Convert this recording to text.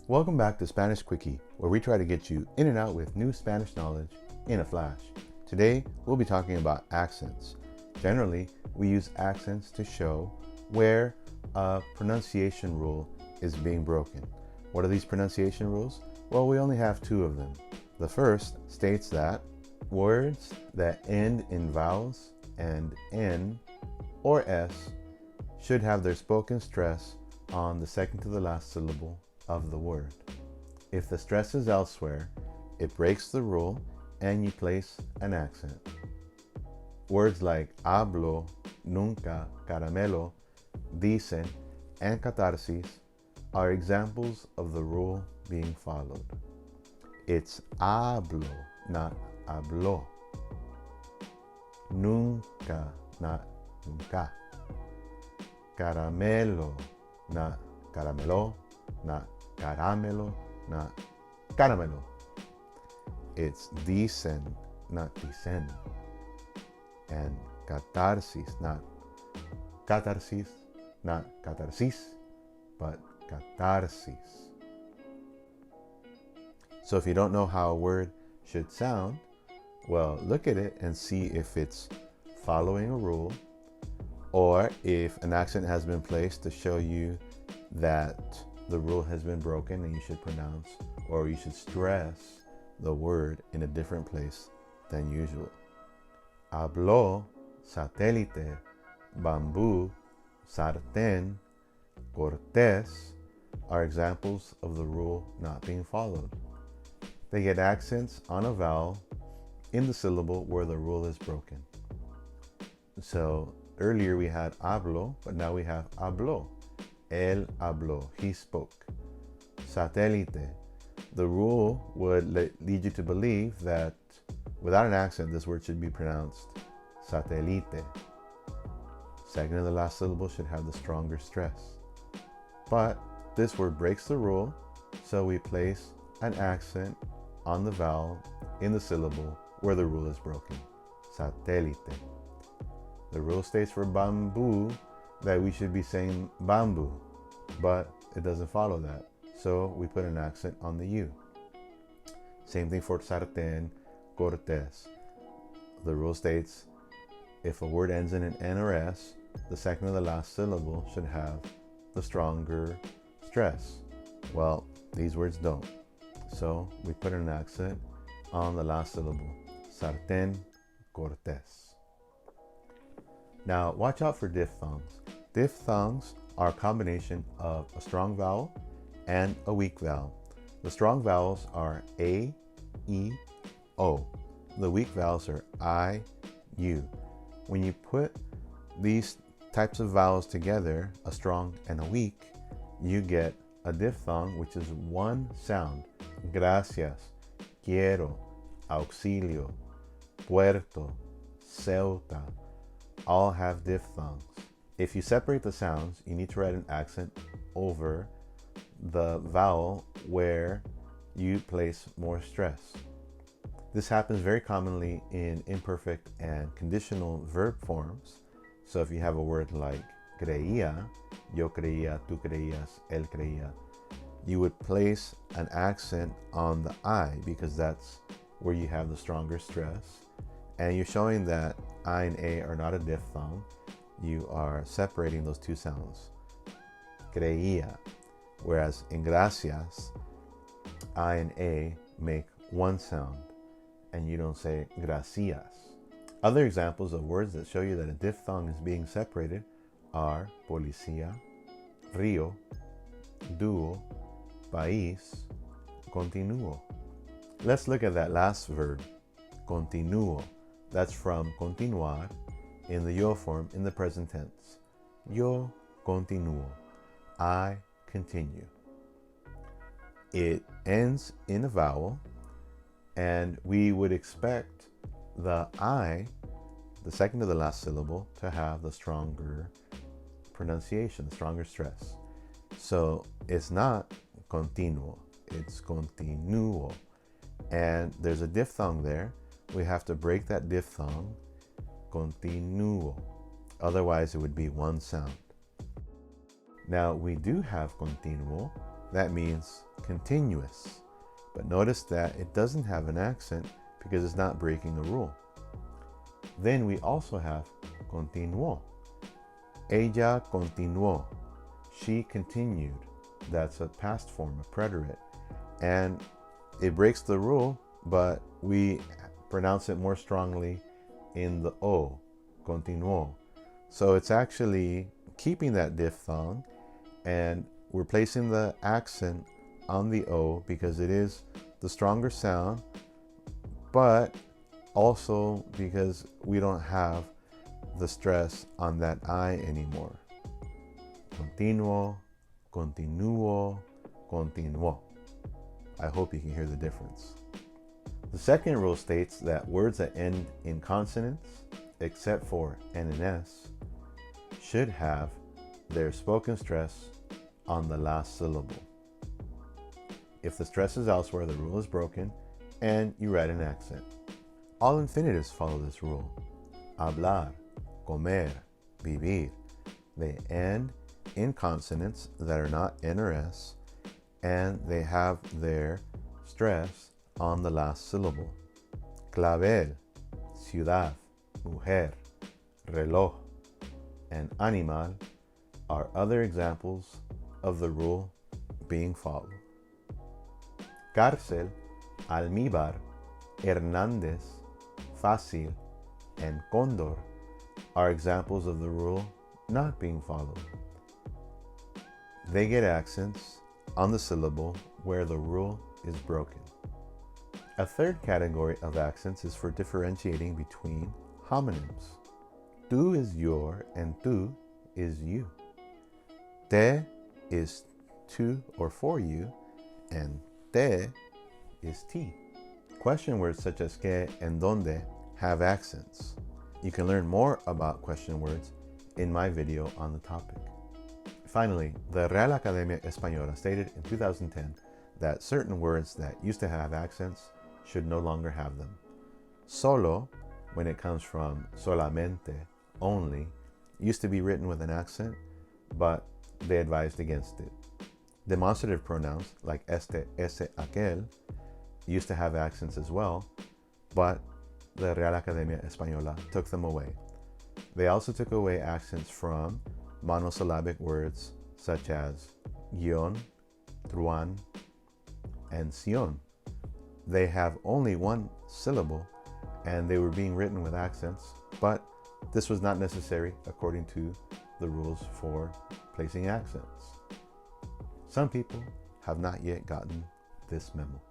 Welcome back to Spanish Quickie, where we try to get you in and out with new Spanish knowledge in a flash. Today, we'll be talking about accents. Generally, we use accents to show where a pronunciation rule is being broken. What are these pronunciation rules? Well, we only have two of them. The first states that words that end in vowels and N or S should have their spoken stress on the second to the last syllable of the word. If the stress is elsewhere, it breaks the rule and you place an accent. Words like habló, nunca, caramelo, dicen, and catarsis are examples of the rule being followed. It's habló, not habló. Nunca, not nunca. Caramelo, not caramelo, not caramelo, not caramelo. It's dicen, not dicen. And catarsis, not catarsis, not catarsis, but catarsis. So if you don't know how a word should sound, well, look at it and see if it's following a rule or if an accent has been placed to show you that the rule has been broken and you should pronounce or you should stress the word in a different place than usual. Habló, satélite, bambú, sartén, Cortés are examples of the rule not being followed. They get accents on a vowel in the syllable where the rule is broken. So earlier we had habló, but now we have habló. Él habló, he spoke. Satélite, the rule would lead you to believe that without an accent, this word should be pronounced satélite. Second to the last syllable should have the stronger stress. But this word breaks the rule, so we place an accent on the vowel in the syllable where the rule is broken. Satélite. The rule states for bamboo that we should be saying bamboo, but it doesn't follow that. So we put an accent on the U. Same thing for sartén, Cortés. The rule states if a word ends in an N or S, the second to the last syllable should have the stronger stress. Well, these words don't. So we put an accent on the last syllable. Sartén, Cortés. Now watch out for diphthongs. Diphthongs are a combination of a strong vowel and a weak vowel. The strong vowels are A, E, O. The weak vowels are I, U. When you put these types of vowels together, a strong and a weak, you get a diphthong, which is one sound. Gracias, quiero, auxilio, puerto, Ceuta, all have diphthongs. If you separate the sounds, you need to write an accent over the vowel where you place more stress. This happens very commonly in imperfect and conditional verb forms. So if you have a word like creía, yo creía, tú creías, él creía, you would place an accent on the I because that's where you have the stronger stress. And you're showing that I and A are not a diphthong. You are separating those two sounds. Creía. Whereas in gracias, I and A make one sound and you don't say gracias. Other examples of words that show you that a diphthong is being separated are policía, río, dúo, país, continuo. Let's look at that last verb, continuo. That's from continuar in the yo form in the present tense. Yo continúo. I continue. It ends in a vowel, and we would expect the I, the second to the last syllable, to have the stronger pronunciation, the stronger stress. So it's not continuo, it's continuo. And there's a diphthong there. We have to break that diphthong, continuo. Otherwise, it would be one sound. Now, we do have continuo that means continuous. But notice that it doesn't have an accent because it's not breaking a rule. Then we also have continuó. Ella continuó. She continued. That's a past form, a preterite. And it breaks the rule, but we pronounce it more strongly in the O, continuó. So it's actually keeping that diphthong, and we're placing the accent on the O because it is the stronger sound, but also because we don't have the stress on that I anymore. Continuo, continuo, continuó. I hope you can hear the difference. The second rule states that words that end in consonants, except for N and S, should have their spoken stress on the last syllable. If the stress is elsewhere, the rule is broken and you write an accent. All infinitives follow this rule. Hablar, comer, vivir. They end in consonants that are not N or S, and they have their stress on the last syllable. Clavel, ciudad, mujer, reloj, and animal are other examples of the rule being followed. Cárcel, almíbar, Hernández, fácil, and cóndor are examples of the rule not being followed. They get accents on the syllable where the rule is broken. A third category of accents is for differentiating between homonyms. Tú is your and tú is you. Te is to or for you, and te is ti. Question words such as que and donde have accents. You can learn more about question words in my video on the topic. Finally, the Real Academia Española stated in 2010 that certain words that used to have accents should no longer have them. Solo, when it comes from solamente, only, used to be written with an accent, but they advised against it. Demonstrative pronouns like este, ese, aquel used to have accents as well, but the Real Academia Española took them away. They also took away accents from monosyllabic words such as guión, truán, and sion. They have only one syllable and they were being written with accents, but this was not necessary according to the rules for placing accents. Some people have not yet gotten this memo.